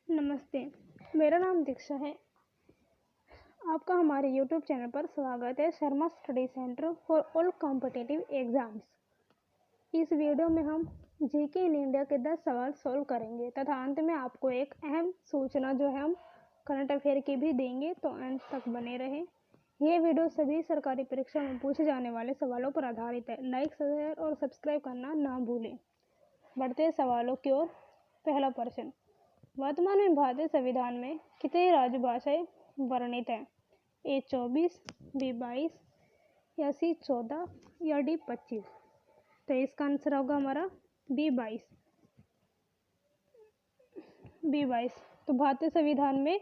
नमस्ते, मेरा नाम दीक्षा है। आपका हमारे YouTube चैनल पर स्वागत है। Sharma study centre for all competitive exams. इस वीडियो में हम जीके इन इंडिया के 10 सवाल सोल्व करेंगे तथा अंत में आपको एक अहम सूचना जो है हम करंट अफेयर की भी देंगे, तो अंत तक बने रहें। यह वीडियो सभी सरकारी परीक्षा में पूछे जाने वाले सवालों पर आधारित है। लाइक, शेयर और सब्सक्राइब करना ना भूलें। बढ़ते हैं सवालों की ओर। पहला प्रश्न, वर्तमान में भारतीय संविधान में कितनी राजभाषाएं वर्णित हैं? ए 24, बी 22 या सी 14 या डी 25? तो इसका आंसर होगा हमारा बी 22। तो भारतीय संविधान में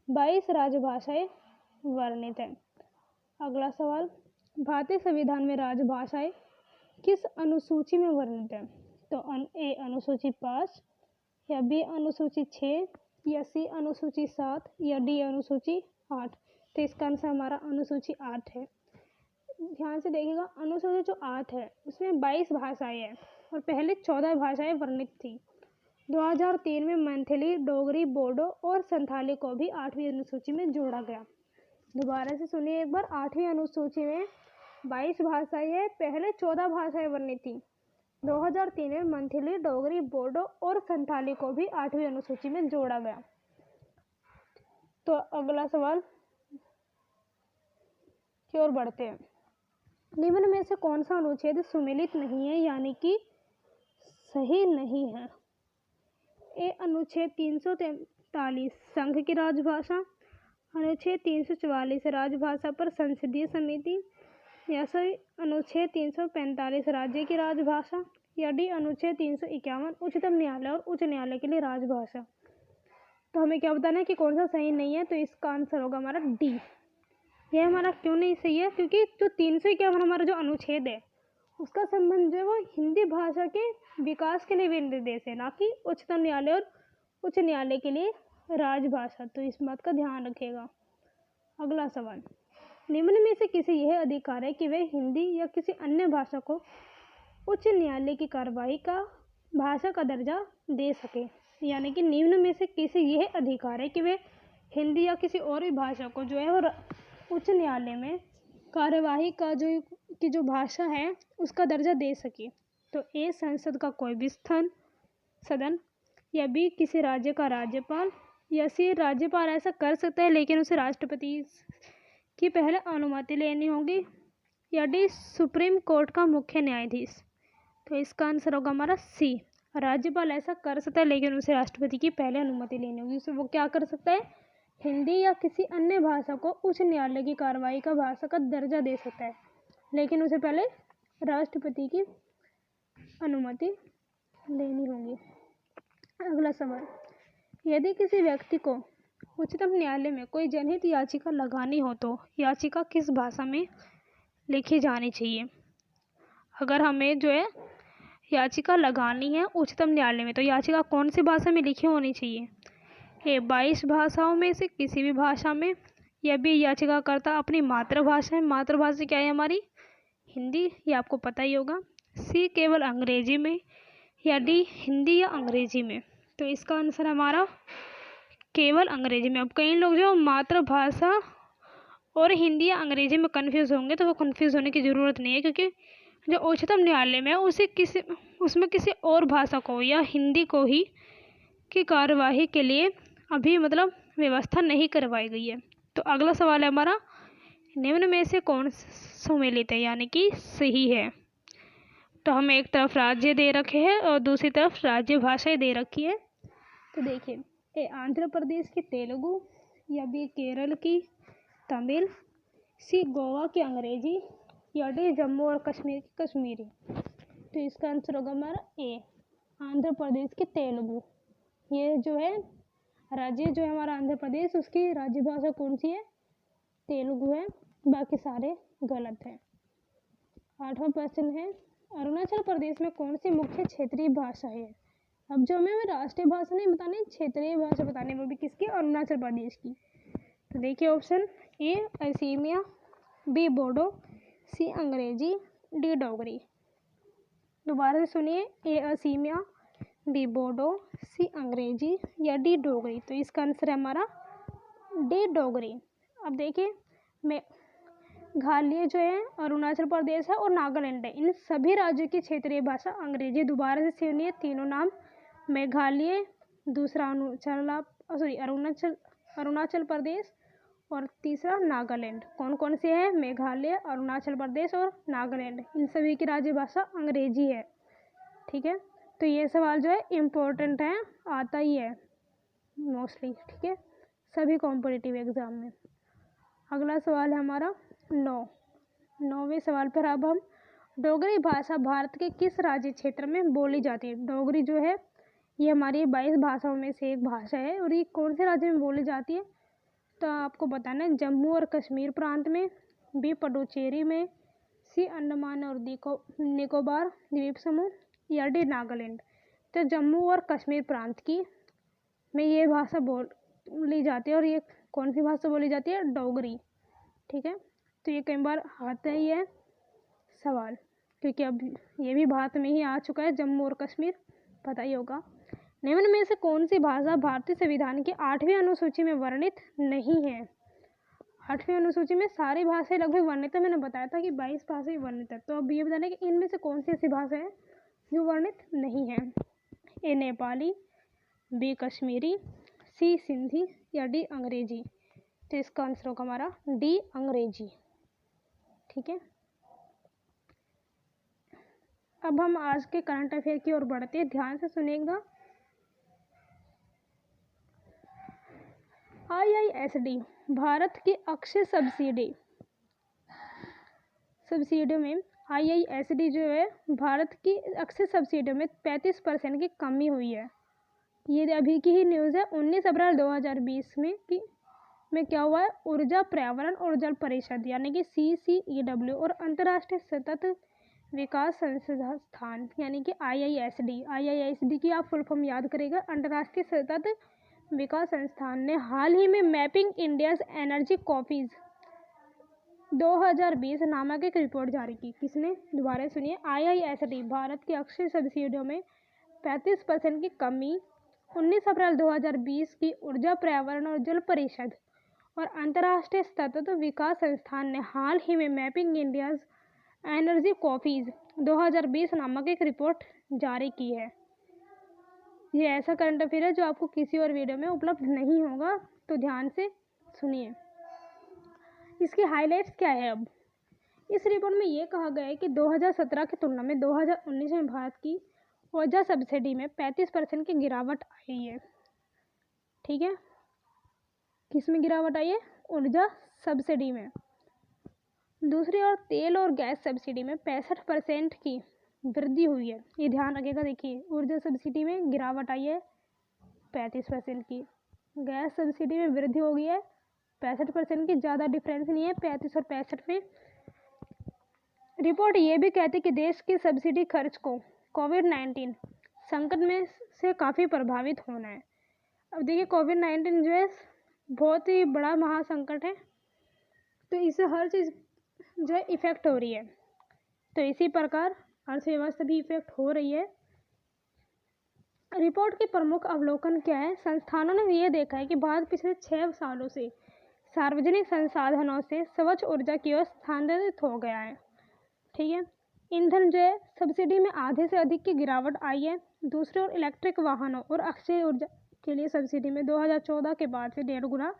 22 राजभाषाएं वर्णित हैं। अगला सवाल, भारतीय संविधान में राजभाषाएं किस अनुसूची में वर्णित हैं? तो ए अनुसूची 5 या बी अनुसूची 6 या सी अनुसूची 7 या डी अनुसूची 8? तो इसका आंसर हमारा अनुसूची 8 है। ध्यान से देखिएगा, अनुसूची जो 8 है उसमें 22 भाषाएं हैं और पहले 14 भाषाएं वर्णित थी। 2003 में मैथिली, डोगरी, बोडो और संथाली को भी 8वीं अनुसूची में जोड़ा गया। दोबारा से सुनिए एक बार, 8वीं अनुसूची में 22 भाषाएं हैं, पहले 14 भाषाएं वर्णित थी। 2003 में मैथिली, डोगरी, बोडो और संथाली को भी 8वीं अनुसूची में जोड़ा गया। तो अगला सवाल की ओर बढ़ते हैं। निम्न में से कौन सा अनुच्छेद सुमेलित नहीं है, यानी कि सही नहीं है? ए अनुच्छेद 343 संघ की राजभाषा, अनुच्छेद 344 राजभाषा पर संसदीय समिति, या सही अनुच्छेद 345 राज्य की राजभाषा, या डी अनुच्छेद 351 उच्चतम न्यायालय और उच्च न्यायालय के लिए राजभाषा? तो हमें क्या बताना है कि कौन सा सही नहीं है? तो इसका आंसर होगा हमारा डी। यह हमारा क्यों नहीं सही है? क्योंकि जो 351 हमारा जो अनुच्छेद है उसका संबंध जो है वो हिंदी भाषा के विकास के लिए भी निर्देश है, ना कि उच्चतम न्यायालय और उच्च न्यायालय के लिए राजभाषा। तो इस बात का ध्यान रखिएगा। अगला सवाल, निम्न में से किसी यह अधिकार है कि वे हिंदी या किसी अन्य भाषा को उच्च न्यायालय की कार्यवाही का भाषा का दर्जा दे सके? यानी कि निम्न में से किसी यह अधिकार है कि वे हिंदी या किसी और भी भाषा को जो है वो उच्च न्यायालय में कार्यवाही का जो भाषा है उसका दर्जा दे सके? तो ए संसद का कोई भी सदन, या बी किसी राज्य का राज्यपाल, या सी राज्यपाल ऐसा कर सकता है लेकिन उसे राष्ट्रपति की पहले अनुमति लेनी होगी, या डी सुप्रीम कोर्ट का मुख्य न्यायाधीश? तो इसका आंसर होगा हमारा सी, राज्यपाल ऐसा कर सकता है लेकिन उसे राष्ट्रपति की पहले अनुमति लेनी होगी। उससे वो क्या कर सकता है? हिंदी या किसी अन्य भाषा को उच्च न्यायालय की कार्रवाई का भाषा का दर्जा दे सकता है, लेकिन उसे पहले राष्ट्रपति की अनुमति लेनी होगी। अगला सवाल, यदि किसी व्यक्ति को उच्चतम न्यायालय में कोई जनहित याचिका लगानी हो तो याचिका किस भाषा में लिखी जानी चाहिए? अगर हमें जो है याचिका लगानी है उच्चतम न्यायालय में तो याचिका कौन सी भाषा में लिखी होनी चाहिए? ए 22 भाषाओं में से किसी भी भाषा में, या बी याचिकाकर्ता अपनी मातृभाषा है, मातृभाषा क्या है हमारी? हिंदी, ये आपको पता ही होगा। सी केवल अंग्रेजी में, या डी हिंदी या अंग्रेजी में? तो इसका आंसर हमारा केवल अंग्रेजी में। अब कई लोग जो मातृभाषा और हिंदी या अंग्रेजी में कन्फ्यूज़ होंगे, तो वो कन्फ्यूज़ होने की ज़रूरत नहीं है, क्योंकि जो उच्चतम न्यायालय में उसमें किसी और भाषा को या हिंदी को ही की कार्यवाही के लिए अभी व्यवस्था नहीं करवाई गई है। तो अगला सवाल है हमारा, निम्न में से कौन सुमेलित है, यानी कि सही है? तो हमें एक तरफ राज्य दे रखे हैं और दूसरी तरफ राज्य भाषाएं दे रखी है। तो देखिए, ए आंध्र प्रदेश की तेलुगु, या बी केरल की तमिल, सी गोवा की अंग्रेजी, या डी जम्मू और कश्मीर की कश्मीरी? तो इसका आंसर होगा हमारा ए आंध्र प्रदेश की तेलुगु। ये जो है राज्य जो है हमारा आंध्र प्रदेश, उसकी राज्य भाषा कौन सी है? तेलुगु है, बाकी सारे गलत हैं। 8वां प्रश्न है, अरुणाचल प्रदेश में कौन सी मुख्य क्षेत्रीय भाषा है? अब जो हमें राष्ट्रीय भाषा नहीं बतानी, क्षेत्रीय भाषा बतानी, वो भी किसकी? अरुणाचल प्रदेश की। तो देखिए ऑप्शन ए असीमिया, बी बोडो, सी अंग्रेजी, डी डोगरी। दोबारा से सुनिए, ए असीमिया, बी बोडो, सी अंग्रेजी या डी डोगरी। तो इसका आंसर है हमारा डी डोगरी। अब देखिए मेघालय जो है अरुणाचल प्रदेश है और नागालैंड है, इन सभी राज्यों की क्षेत्रीय भाषा अंग्रेजी। दोबारा से सुनिए तीनों नाम, मेघालय, दूसरा अरुणाचल प्रदेश और तीसरा नागालैंड। कौन कौन से हैं? मेघालय, अरुणाचल प्रदेश और नागालैंड। इन सभी की राज्य भाषा अंग्रेजी है। ठीक है, तो ये सवाल जो है इम्पोर्टेंट है, आता ही है मोस्टली। ठीक है, सभी कॉम्पिटिटिव एग्जाम में। अगला सवाल है हमारा 9वें सवाल पर। अब हम डोगरी भाषा भारत के किस राज्य क्षेत्र में बोली जाती है? डोगरी जो है ये हमारी 22 भाषाओं में से एक भाषा है और ये कौन से राज्य में बोली जाती है? तो आपको बताना है जम्मू और कश्मीर प्रांत में, बी पुडुचेरी में, सी अंडमान और निकोबार द्वीप समूह या डी नागालैंड। तो जम्मू और कश्मीर प्रांत की में ये भाषा बोली जाती है और ये कौन सी भाषा बोली जाती है? डोगरी। ठीक है, तो ये कई बार आता ही है सवाल, क्योंकि अब ये भी भारत में ही आ चुका है, जम्मू और कश्मीर, पता ही होगा। निम्न में से कौन सी भाषा भारतीय संविधान की 8वीं अनुसूची में वर्णित नहीं है? 8वीं अनुसूची में सारी भाषाएं लगभग वर्णित है, मैंने बताया था कि 22 भाषाएं वर्णित है। तो अब ये बताना कि इनमें से कौन सी ऐसी भाषा है जो वर्णित नहीं है? ए नेपाली, बी कश्मीरी, सी सिंधी या डी अंग्रेजी। तो इसका आंसर होगा हमारा डी अंग्रेजी। ठीक है, अब हम आज के करंट अफेयर की ओर बढ़ते हैं, ध्यान से सुनिएगा। IISD भारत की अक्षय सब्सिडी में IISD जो है भारत की अक्षय सब्सिडी में 35% की कमी हुई है। ये अभी की ही न्यूज़ है। 19 अप्रैल 2020 में क्या हुआ है? ऊर्जा पर्यावरण और जल परिषद यानी कि CCEW और अंतर्राष्ट्रीय सतत विकास संस्थान यानी कि IISD की आप फुल फॉर्म याद करेगा, अंतर्राष्ट्रीय सतत विकास संस्थान ने हाल ही में मैपिंग इंडियाज एनर्जी कॉफीज 2020 नामक एक रिपोर्ट जारी की। किसने? दोबारा सुनिए, IISD भारत की अक्षय सब्सिडियों में 35% की कमी 19 अप्रैल 2020 की ऊर्जा पर्यावरण और जल परिषद और अंतर्राष्ट्रीय सतत विकास संस्थान ने हाल ही में मैपिंग इंडियाज एनर्जी कॉफीज 2020 नामक एक रिपोर्ट जारी की है। ये ऐसा करंट अफेयर है जो आपको किसी और वीडियो में उपलब्ध नहीं होगा, तो ध्यान से सुनिए। इसकी हाइलाइट्स क्या है? अब इस रिपोर्ट में ये कहा गया है कि 2017 की तुलना में 2019 में भारत की ऊर्जा सब्सिडी में 35% की गिरावट आई है। ठीक है, किस में गिरावट आई है? ऊर्जा सब्सिडी में। दूसरी ओर तेल और गैस सब्सिडी में 65% की वृद्धि हुई है। ये ध्यान रखिएगा। देखिए, ऊर्जा सब्सिडी में गिरावट आई है 35% की, गैस सब्सिडी में वृद्धि हो गई है 65% की, ज़्यादा डिफरेंस नहीं है 35 और 65 में। रिपोर्ट ये भी कहती है कि देश की सब्सिडी खर्च को कोविड-19 संकट में से काफ़ी प्रभावित होना है। अब देखिए, कोविड-19 जो है बहुत ही बड़ा महासंकट है, तो इससे हर चीज़ जो है इफ़ेक्ट हो रही है। तो इसी प्रकार अर्थव्यवस्था भी इफेक्ट हो रही है। रिपोर्ट की प्रमुख अवलोकन क्या है? संस्थानों ने यह देखा है कि भारत पिछले 6 सालों से सार्वजनिक संसाधनों से स्वच्छ ऊर्जा की ओर स्थानांतरित हो गया है। ठीक है, ईंधन जो है सब्सिडी में आधे से अधिक की गिरावट आई है। दूसरी ओर इलेक्ट्रिक वाहनों और अक्षय ऊर्जा के लिए सब्सिडी में 2014 के बाद से 1.5 गुना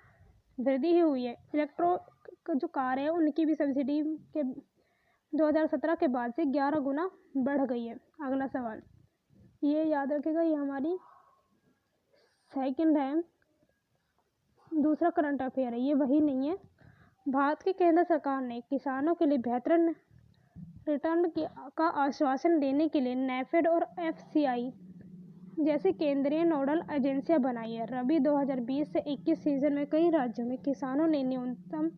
वृद्धि ही हुई है। इलेक्ट्रिक जो कार है उनकी भी सब्सिडी के 2017 के बाद से 11 गुना बढ़ गई है। अगला सवाल ये याद रखिएगा, ये हमारी सेकंड है, दूसरा करंट अफेयर है, ये वही नहीं है। भारत की केंद्र सरकार ने किसानों के लिए बेहतर रिटर्न का आश्वासन देने के लिए नेफेड और FCI जैसी केंद्रीय नोडल एजेंसियां बनाई है। रबी 2020 से 21 सीजन में कई राज्यों में किसानों ने न्यूनतम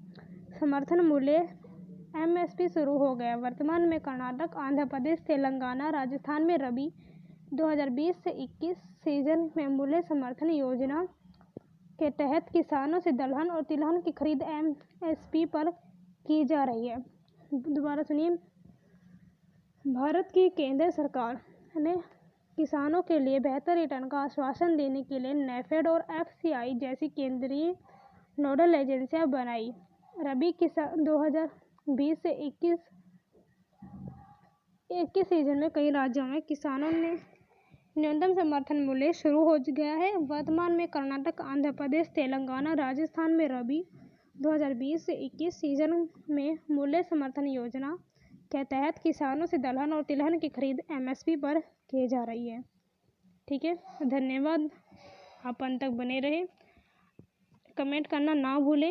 समर्थन मूल्य MSP शुरू हो गया। वर्तमान में कर्नाटक, आंध्र प्रदेश, तेलंगाना, राजस्थान में रबी 2020 से 21 सीजन में मूल्य समर्थन योजना के तहत किसानों से दलहन और तिलहन की खरीद MSP पर की जा रही है। दोबारा सुनिए, भारत की केंद्र सरकार ने किसानों के लिए बेहतर रिटर्न का आश्वासन देने के लिए नेफेड और एफसीआई जैसी केंद्रीय नोडल एजेंसियां बनाई। रबी 2020 से 21 सीजन में कई राज्यों में किसानों ने न्यूनतम समर्थन मूल्य शुरू हो गया है। वर्तमान में कर्नाटक, आंध्र प्रदेश, तेलंगाना, राजस्थान में रबी 2020 से 21 सीजन में मूल्य समर्थन योजना के तहत किसानों से दलहन और तिलहन की खरीद एमएसपी पर की जा रही है। ठीक है, धन्यवाद। आप अंत तक बने रहे। कमेंट करना ना भूलें।